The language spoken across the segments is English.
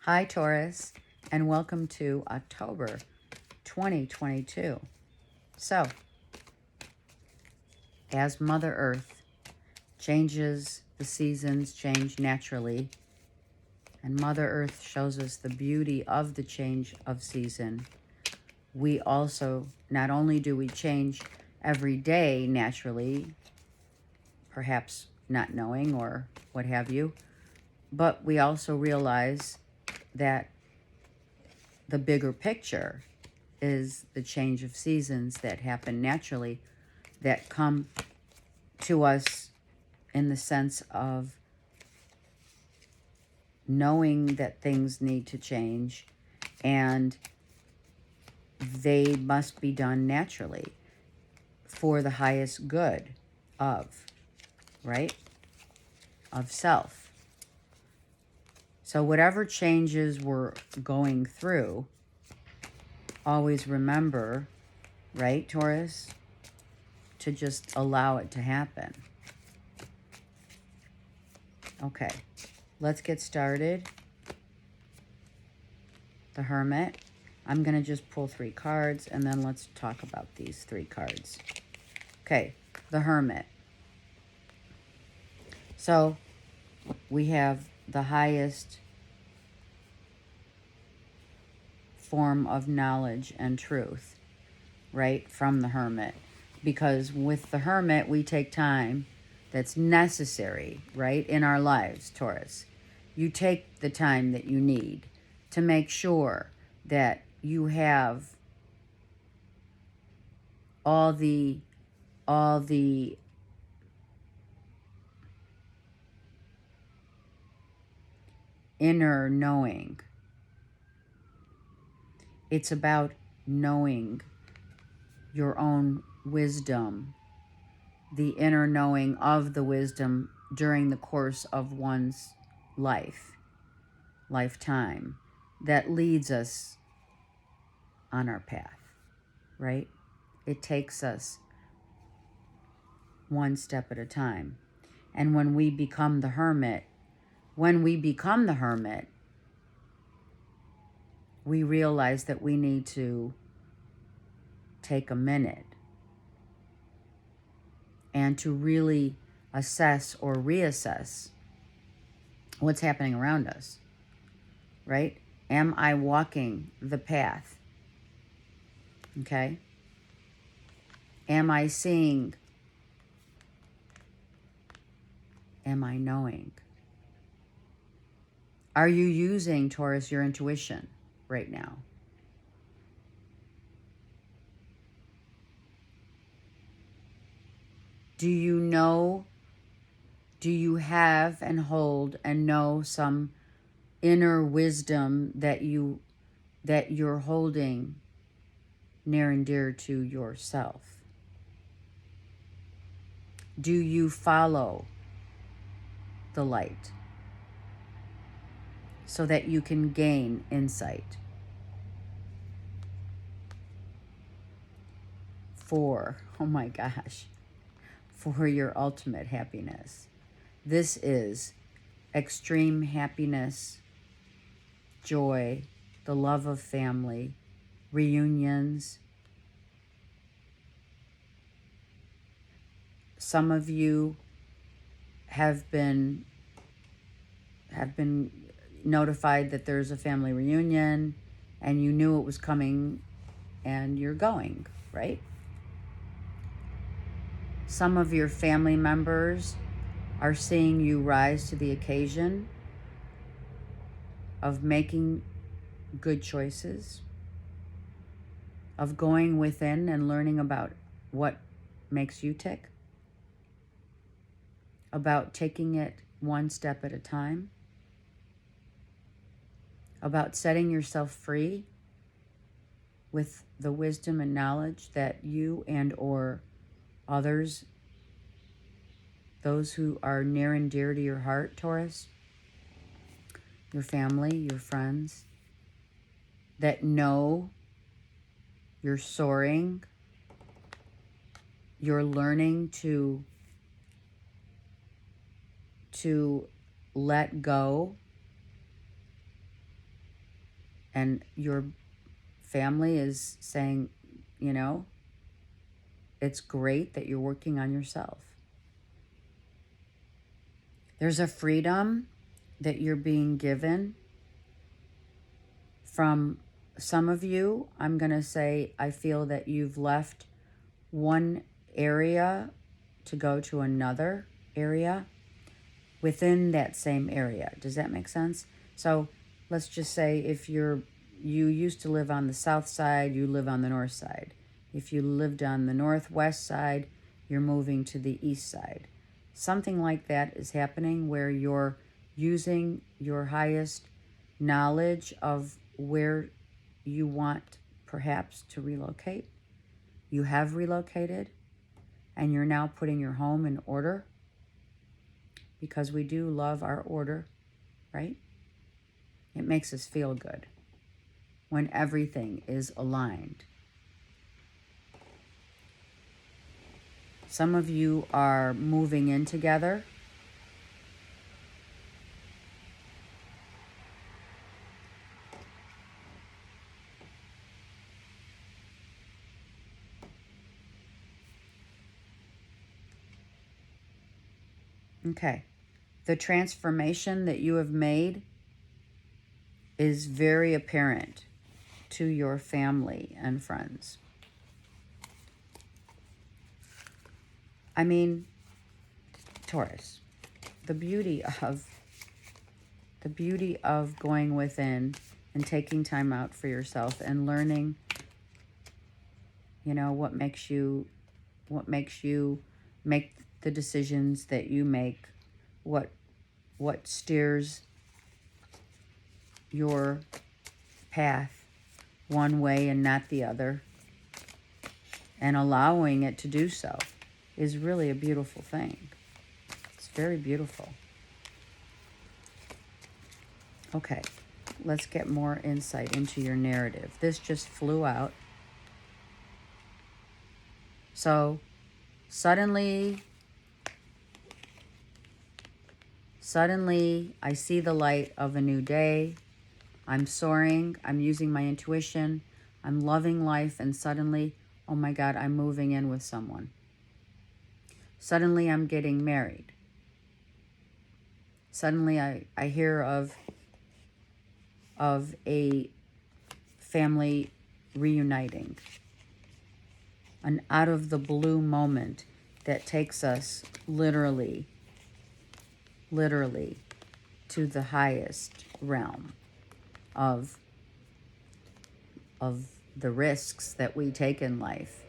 Hi, Taurus, and welcome to October 2022. So, as Mother Earth changes, the seasons change naturally, and Mother Earth shows us the beauty of the change of season. We also, not only do we change every day naturally, perhaps not knowing or what have you, but we also realize that the bigger picture is the change of seasons that happen naturally, that come to us in the sense of knowing that things need to change and they must be done naturally for the highest good of, right? Of self. So whatever changes we're going through, always remember, right, Taurus, to just allow it to happen. Okay, let's get started. The Hermit. I'm going to just pull 3 cards and then let's talk about these 3 cards. Okay, the Hermit. So we have the highest form of knowledge and truth, right, from the Hermit. Because with the Hermit, we take time that's necessary, right, in our lives, Taurus. You take the time that you need to make sure that you have all the inner knowing. It's about knowing your own wisdom, the inner knowing of the wisdom during the course of one's lifetime, that leads us on our path, right? It takes us one step at a time. And when we become the Hermit, we realize that we need to take a minute and to really assess or reassess what's happening around us, right? Am I walking the path? Okay? Am I seeing? Am I knowing? Are you using, Taurus, your intuition right now? Do you know, do you have and hold and know some inner wisdom that you're holding near and dear to yourself? Do you follow the light so that you can gain insight? 4, oh my gosh, for your ultimate happiness. This is extreme happiness, joy, the love of family, reunions. Some of you have been notified that there's a family reunion and you knew it was coming and you're going, right? Some of your family members are seeing you rise to the occasion of making good choices, of going within and learning about what makes you tick, about taking it one step at a time, about setting yourself free with the wisdom and knowledge that you and or others, those who are near and dear to your heart, Taurus, your family, your friends, that know you're soaring, you're learning to let go And your family is saying, it's great that you're working on yourself. There's a freedom that you're being given from some of you. I'm going to say, I feel that you've left one area to go to another area within that same area. Does that make sense? So let's just say if you used to live on the south side, you live on the north side. If you lived on the northwest side, you're moving to the east side. Something like that is happening where you're using your highest knowledge of where you want perhaps to relocate. You have relocated and you're now putting your home in order, because we do love our order, right? It makes us feel good when everything is aligned. Some of you are moving in together. Okay. The transformation that you have made is very apparent to your family and friends. I mean, Taurus, the beauty of going within and taking time out for yourself and learning, what makes you make the decisions that you make, what steers your path one way and not the other, and allowing it to do so is really a beautiful thing. It's very beautiful. Okay, let's get more insight into your narrative. This just flew out. So suddenly I see the light of a new day. I'm soaring. I'm using my intuition. I'm loving life. And suddenly, oh my God, I'm moving in with someone. Suddenly I'm getting married. Suddenly I hear of a family reuniting. An out of the blue moment that takes us literally to the highest realm of the risks that we take in life,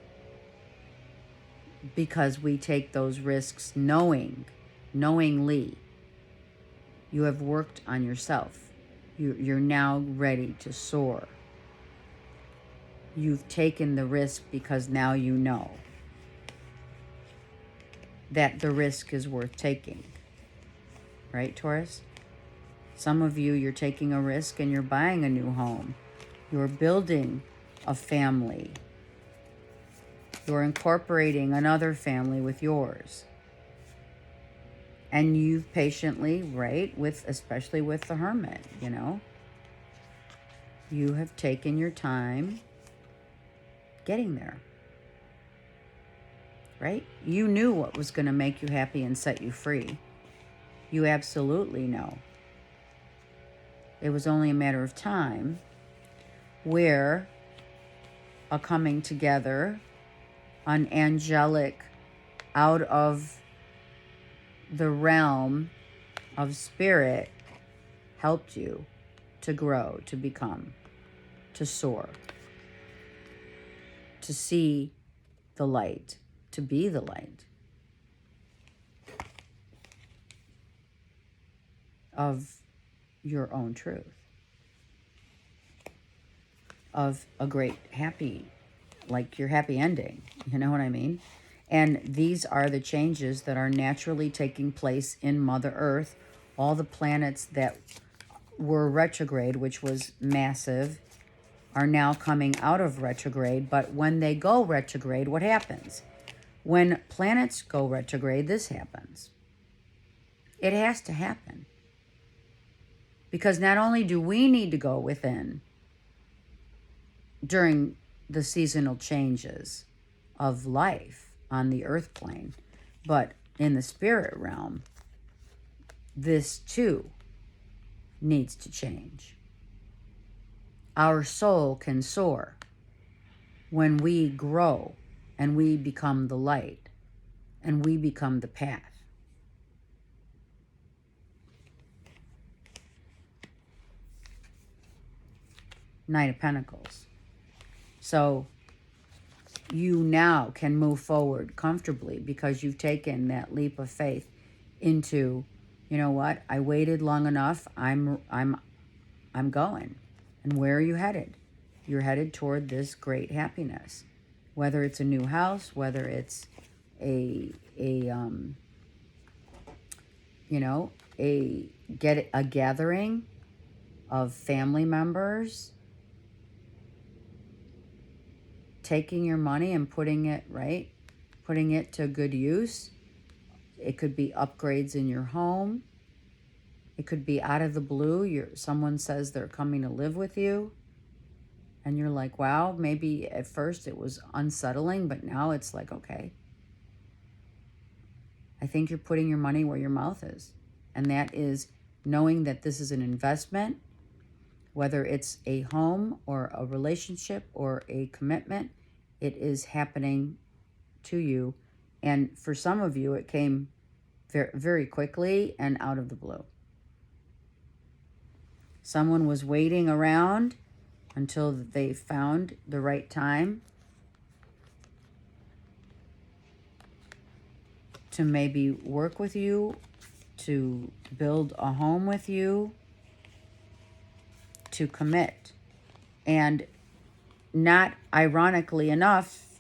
because we take those risks knowingly. You have worked on yourself. You're now ready to soar. You've taken the risk because now you know that the risk is worth taking. Right, Taurus? Some of you, you're taking a risk and you're buying a new home. You're building a family. You're incorporating another family with yours. And you've patiently, right, especially with the Hermit, you have taken your time getting there. Right? You knew what was going to make you happy and set you free. You absolutely know. It was only a matter of time where a coming together, an angelic, out of the realm of spirit, helped you to grow, to become, to soar, to see the light, to be the light of your own truth, of a great happy, like your happy ending, you know what I mean? And these are the changes that are naturally taking place in Mother Earth. All the planets that were retrograde, which was massive, are now coming out of retrograde. But when they go retrograde, what happens? When planets go retrograde, this happens. It has to happen. Because not only do we need to go within during the seasonal changes of life on the earth plane. But in the spirit realm, this too needs to change. Our soul can soar when we grow and we become the light and we become the path. Knight of Pentacles. So you now can move forward comfortably because you've taken that leap of faith into, you know what, I waited long enough, I'm going. And where are you headed? You're headed toward this great happiness. Whether it's a new house, whether it's a gathering of family members, taking your money and putting it to good use. It could be upgrades in your home. It could be out of the blue. Someone says they're coming to live with you. And you're like, wow, maybe at first it was unsettling, but now it's like, okay. I think you're putting your money where your mouth is. And that is knowing that this is an investment, whether it's a home or a relationship or a commitment, it is happening to you. And for some of you, it came very, very quickly and out of the blue. Someone was waiting around until they found the right time to maybe work with you, to build a home with you, to commit. And not ironically enough,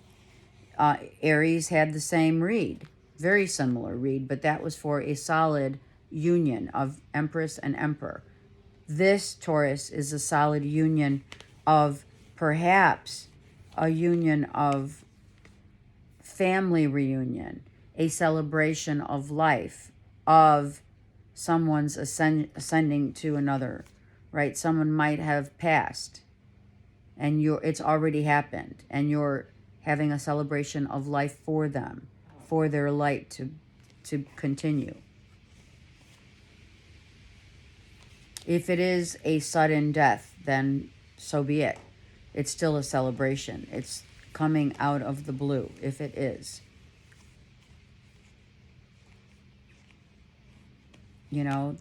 Aries had the same read, very similar read, but that was for a solid union of Empress and Emperor. This Taurus is a solid union of perhaps a union of family reunion, a celebration of life, of someone's ascending to another, right? Someone might have passed and it's already happened, and you're having a celebration of life for them, for their light to continue. If it is a sudden death, then so be it. It's still a celebration. It's coming out of the blue, if it is. You know,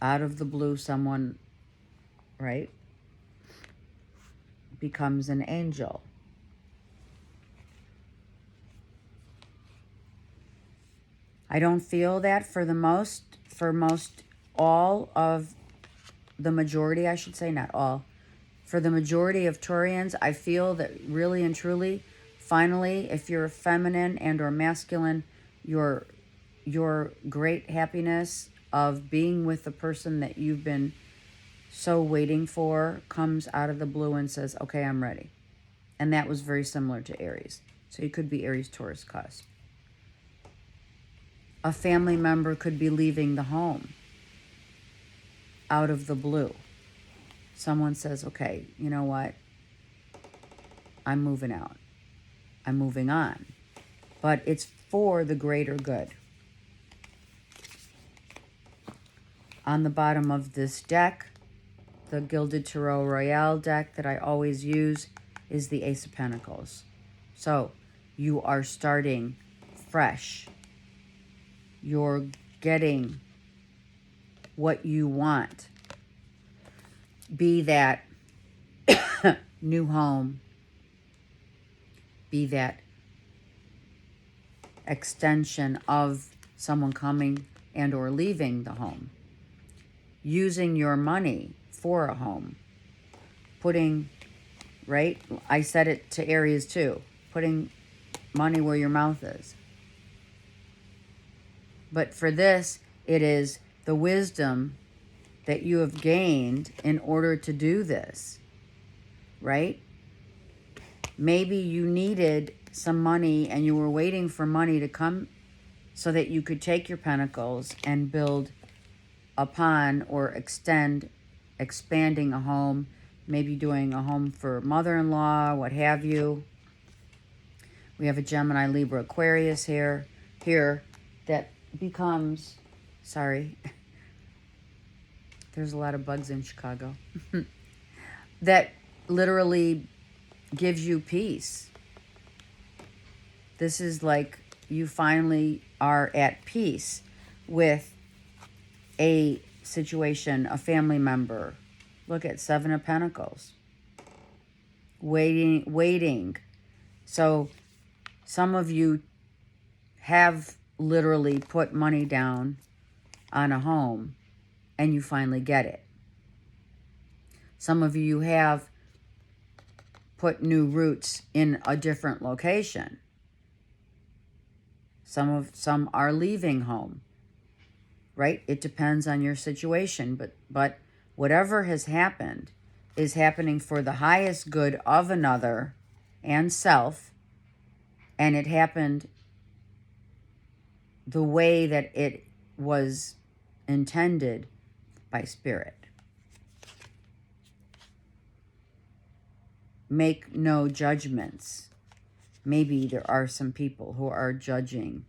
out of the blue, someone, right, becomes an angel. I don't feel that for all of the majority, I should say, not all. For the majority of Taurians, I feel that really and truly, finally, if you're feminine and or masculine, your great happiness of being with the person that you've been so waiting for comes out of the blue and says, okay, I'm ready. And that was very similar to Aries. So you could be Aries, Taurus cusp. A family member could be leaving the home out of the blue. Someone says, okay, you know what? I'm moving out. I'm moving on. But it's for the greater good. On the bottom of this deck, the Gilded Tarot Royale deck that I always use is the Ace of Pentacles. So you are starting fresh. You're getting what you want. Be that new home. Be that extension of someone coming and or leaving the home. Using your money for a home. Putting, right? I said it to Aries too. Putting money where your mouth is. But for this, it is the wisdom that you have gained in order to do this, right? Maybe you needed some money and you were waiting for money to come so that you could take your pentacles and build upon or expanding a home, maybe doing a home for mother-in-law, what have you. We have a Gemini, Libra, Aquarius here that becomes, sorry, there's a lot of bugs in Chicago, that literally gives you peace. This is like you finally are at peace with a situation, a family member. Look at Seven of Pentacles. Waiting. So some of you have literally put money down on a home and you finally get it. Some of you have put new roots in a different location. Some are leaving home, right? It depends on your situation, but whatever has happened is happening for the highest good of another and self, and it happened the way that it was intended by Spirit. Make no judgments. Maybe there are some people who are judging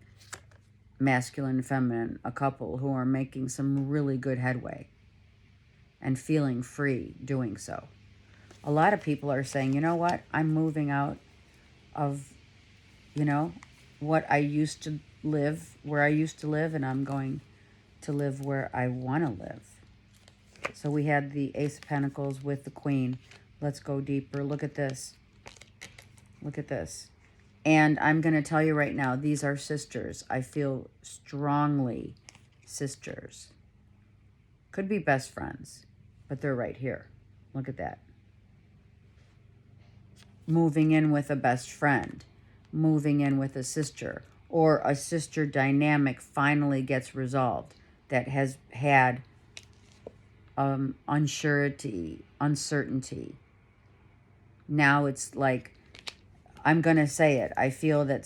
masculine and feminine, a couple who are making some really good headway and feeling free doing so. A lot of people are saying, you know what, I'm moving out of, what I used to live, where I used to live, and I'm going to live where I want to live. So we had the Ace of Pentacles with the Queen. Let's go deeper. Look at this. Look at this. And I'm going to tell you right now, these are sisters. I feel strongly sisters. Could be best friends, but they're right here. Look at that. Moving in with a best friend. Moving in with a sister. Or a sister dynamic finally gets resolved that has had uncertainty. Now it's like, I'm going to say it. I feel that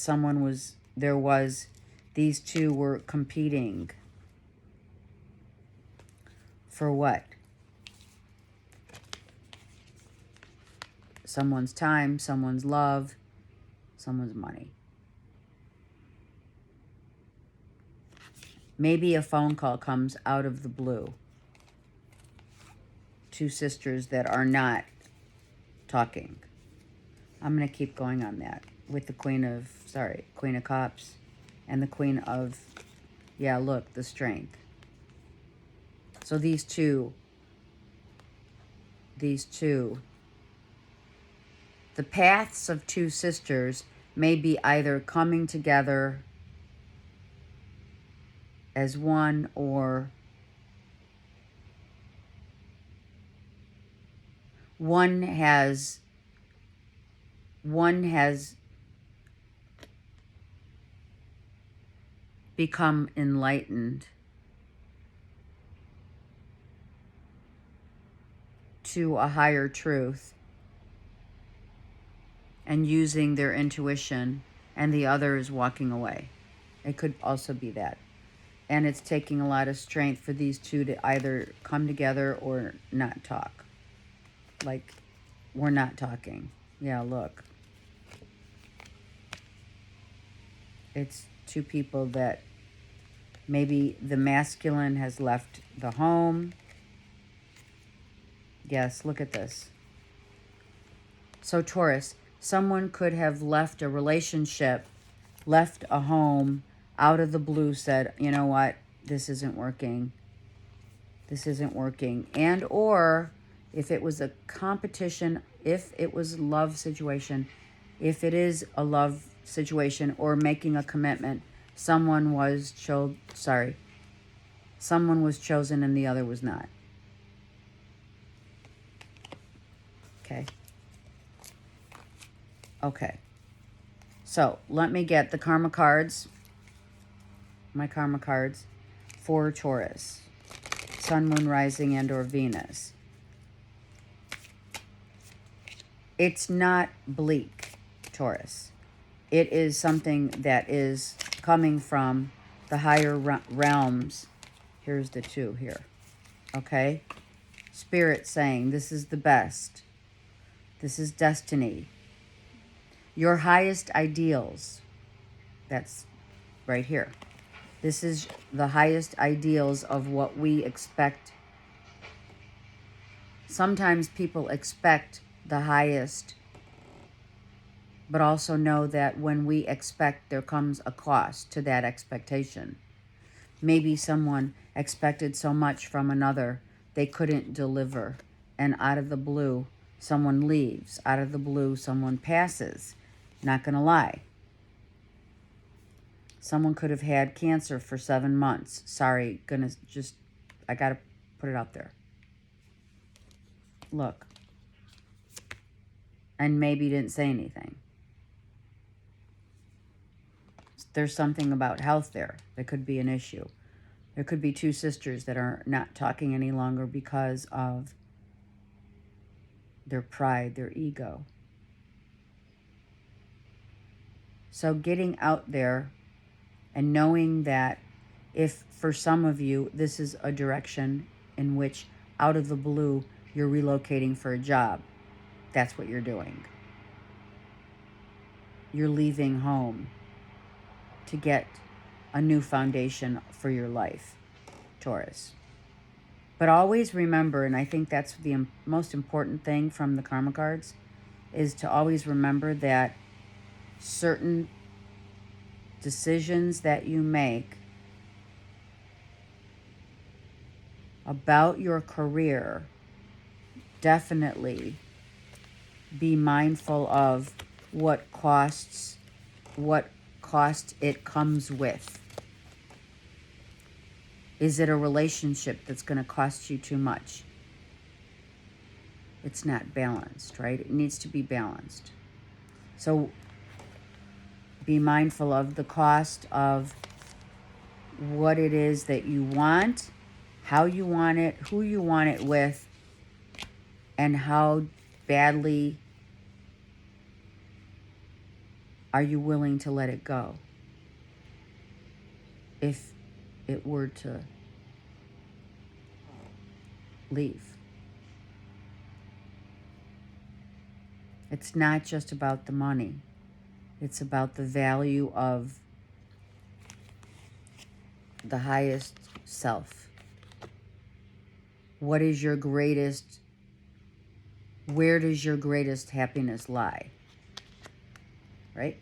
these two were competing for what? Someone's time, someone's love, someone's money. Maybe a phone call comes out of the blue. Two sisters that are not talking. I'm going to keep going on that with the Queen of Cups and the Queen of, the Strength. So these two, the paths of two sisters may be either coming together as one, or one has become enlightened to a higher truth and using their intuition, and the other is walking away. It could also be that. And it's taking a lot of strength for these two to either come together or not talk. Like, we're not talking. Yeah, look. It's two people that maybe the masculine has left the home. Yes, look at this. So Taurus, someone could have left a relationship, left a home, out of the blue said, you know what, this isn't working. This isn't working. And or if it was a competition, if it was a love situation, if it is a love situation or making a commitment, someone was chosen and the other was not. Okay. So let me get the karma cards. My karma cards for Taurus. Sun, Moon, Rising, and or Venus. It's not bleak, Taurus. It is something that is coming from the higher realms. Here's the two here. Okay? Spirit saying, this is the best. This is destiny. Your highest ideals. That's right here. This is the highest ideals of what we expect. Sometimes people expect the highest, but also know that when we expect, there comes a cost to that expectation. Maybe someone expected so much from another, they couldn't deliver. And out of the blue, someone leaves. Out of the blue, someone passes. Not going to lie. Someone could have had cancer for 7 months. Sorry, I got to put it out there. Look. And maybe didn't say anything. There's something about health there that could be an issue. There could be two sisters that are not talking any longer because of their pride, their ego. So getting out there and knowing that if for some of you, this is a direction in which out of the blue, you're relocating for a job. That's what you're doing. You're leaving home to get a new foundation for your life, Taurus. But always remember, and I think that's the most important thing from the karma cards, is to always remember that certain decisions that you make about your career, definitely be mindful of what cost it comes with. Is it a relationship that's going to cost you too much? It's not balanced, right? It needs to be balanced. So be mindful of the cost of what it is that you want, how you want it, who you want it with, and how badly are you willing to let it go if it were to leave. It's not just about the money. It's about the value of the highest self. What is your greatest, where does your greatest happiness lie? Right?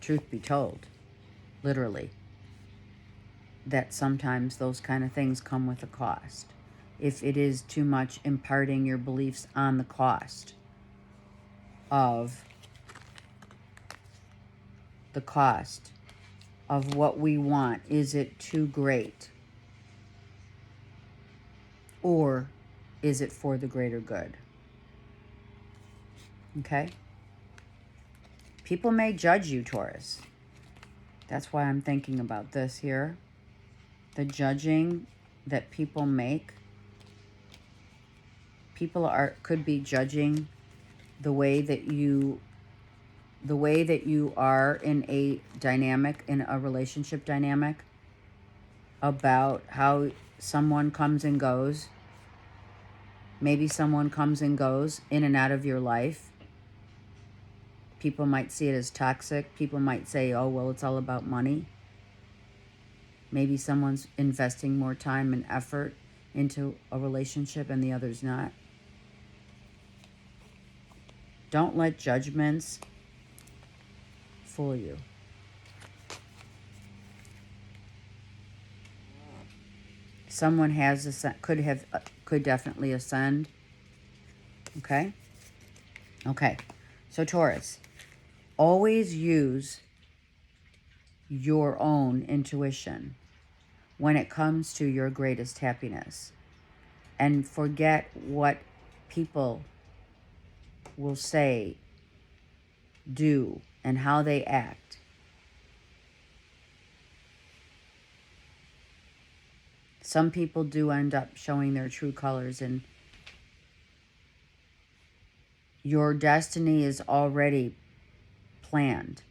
Truth be told, literally, that sometimes those kind of things come with a cost. If it is too much imparting your beliefs on the cost of what we want, is it too great? Or is it for the greater good? Okay? People may judge you, Taurus. That's why I'm thinking about this here. The judging that people make. People could be judging the way that you are in a dynamic, in a relationship dynamic, about how someone comes and goes. Maybe someone comes and goes in and out of your life. People might see it as toxic. People might say, oh, well, it's all about money. Maybe someone's investing more time and effort into a relationship and the other's not. Don't let judgments fool you. Someone could definitely ascend. Okay? Okay. So Taurus, always use your own intuition when it comes to your greatest happiness. And forget what people will say, do, and how they act. Some people do end up showing their true colors, and your destiny is already planned.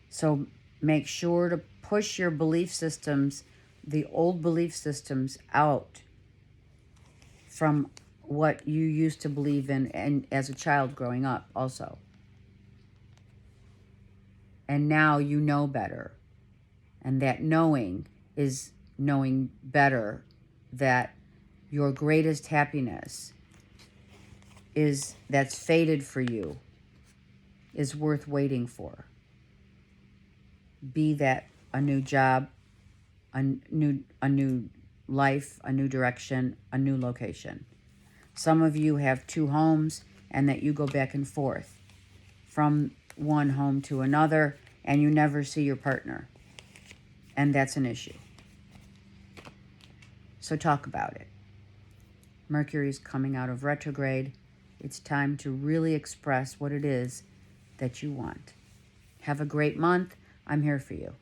So make sure to push your belief systems the old belief systems out from what you used to believe in and as a child growing up also. And now you know better. And that knowing is knowing better that your greatest happiness is that's fated for you is worth waiting for. Be that a new job, a new life, a new direction, a new location. Some of you have 2 homes and that you go back and forth from one home to another and you never see your partner. And that's an issue. So talk about it. Mercury's coming out of retrograde. It's time to really express what it is that you want. Have a great month. I'm here for you.